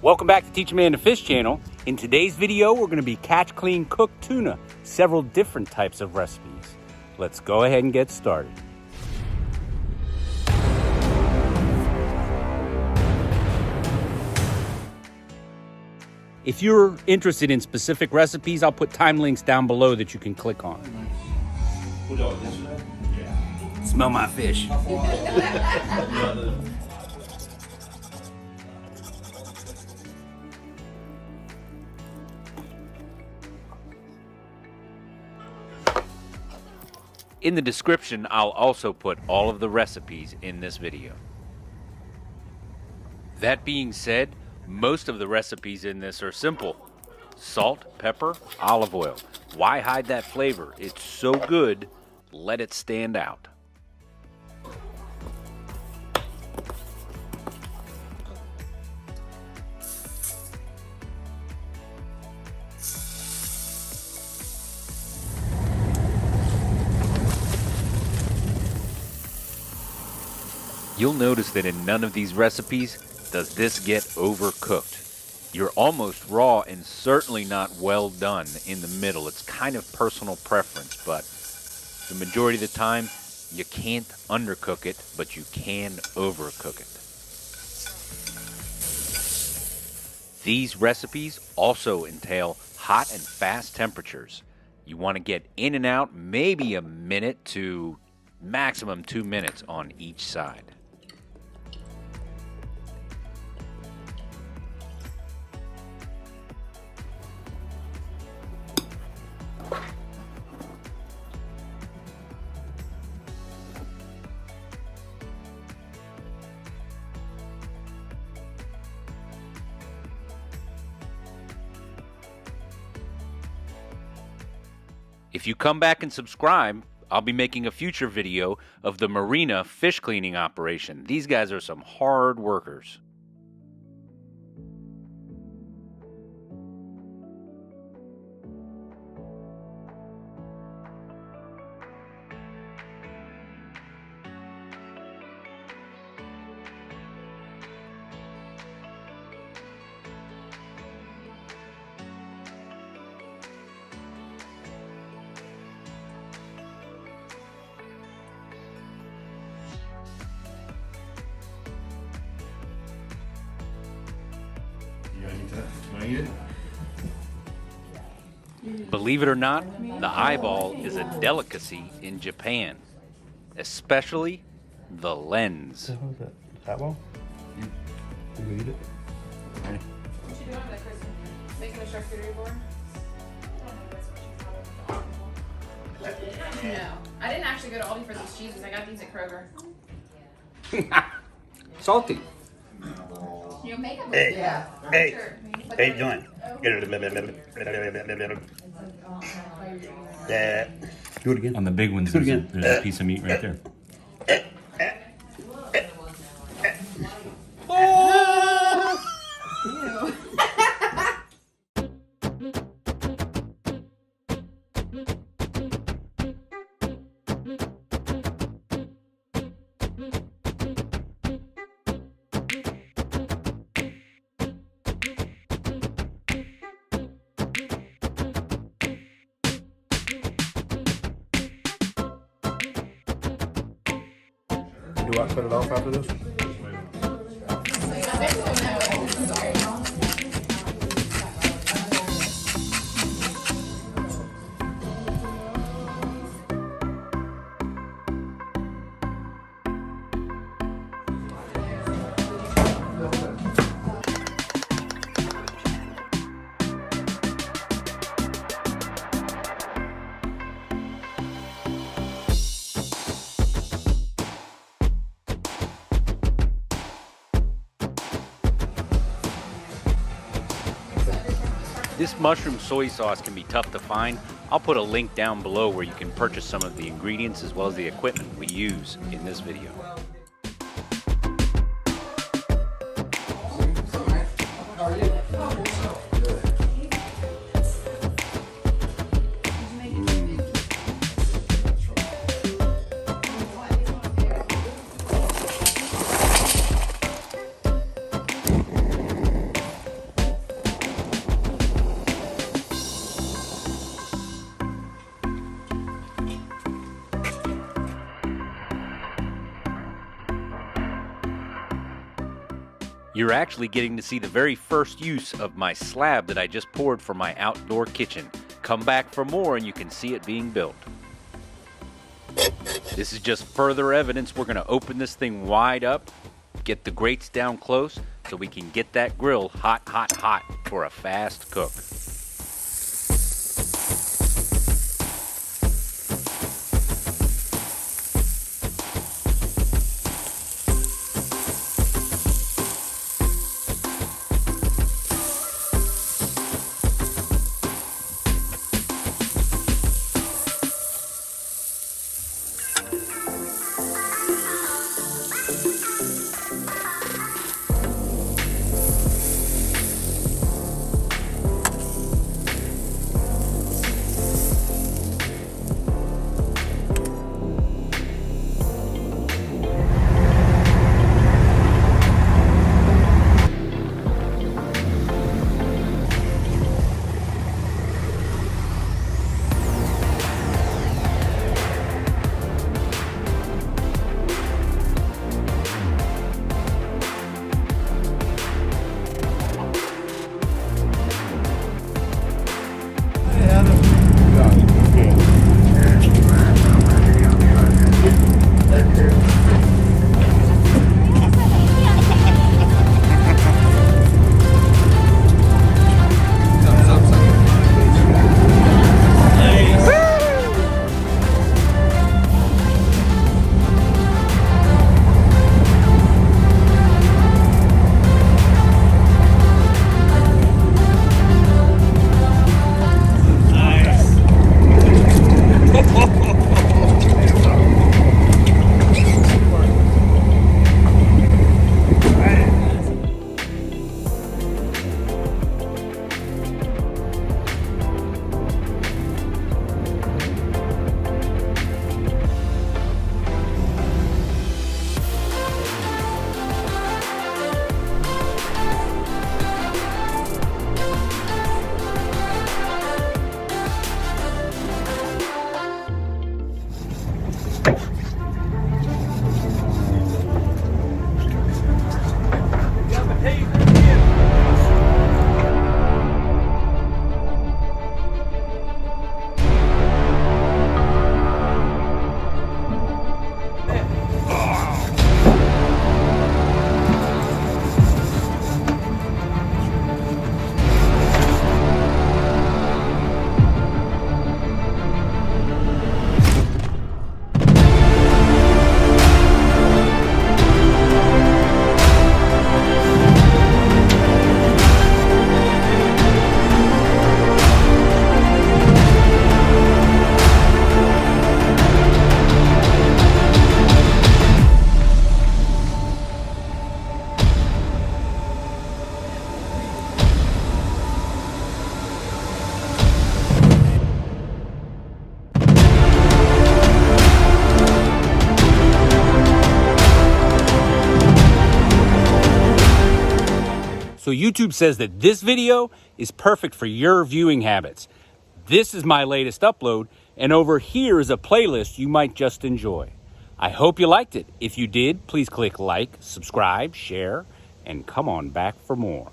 Welcome back to Teach a Man to Fish channel. In today's video, we're going to be catch, clean, cook tuna, several different types of recipes. Let's go ahead and get started. If you're interested in specific recipes, I'll put time links down below that you can click on. Smell my fish. In the description, I'll also put all of the recipes in this video. That being said, most of the recipes in this are simple. Salt, pepper, olive oil. Why hide that flavor? It's so good, let it stand out. You'll notice that in none of these recipes does this get overcooked. You're almost raw and certainly not well done in the middle. It's kind of personal preference, but the majority of the time you can't undercook it, but you can overcook it. These recipes also entail hot and fast temperatures. You want to get in and out maybe a minute to maximum 2 minutes on each side. If you come back and subscribe, I'll be making a future video of the marina fish cleaning operation. These guys are some hard workers. Believe it or not, the eyeball is a delicacy in Japan, especially the lens. That one? You eat it? What you doing with Chris? Making a charcuterie board? No. I didn't actually go to Aldi for these cheeses. I got these at Kroger. Salty. You make them? Hey. Yeah. Hey. Sure. How you doing? Do it again. On the big ones, Do it there's, again. there's a piece of meat right there. Do I cut it off after this? This mushroom soy sauce can be tough to find. I'll put a link down below where you can purchase some of the ingredients as well as the equipment we use in this video. You're actually getting to see the very first use of my slab that I just poured for my outdoor kitchen. Come back for more and you can see it being built. This is just further evidence we're going to open this thing wide up, get the grates down close so we can get that grill hot, hot, hot for a fast cook. So YouTube says that this video is perfect for your viewing habits. This is my latest upload, and over here is a playlist you might just enjoy. I hope you liked it. If you did, please click like, subscribe, share, and come on back for more.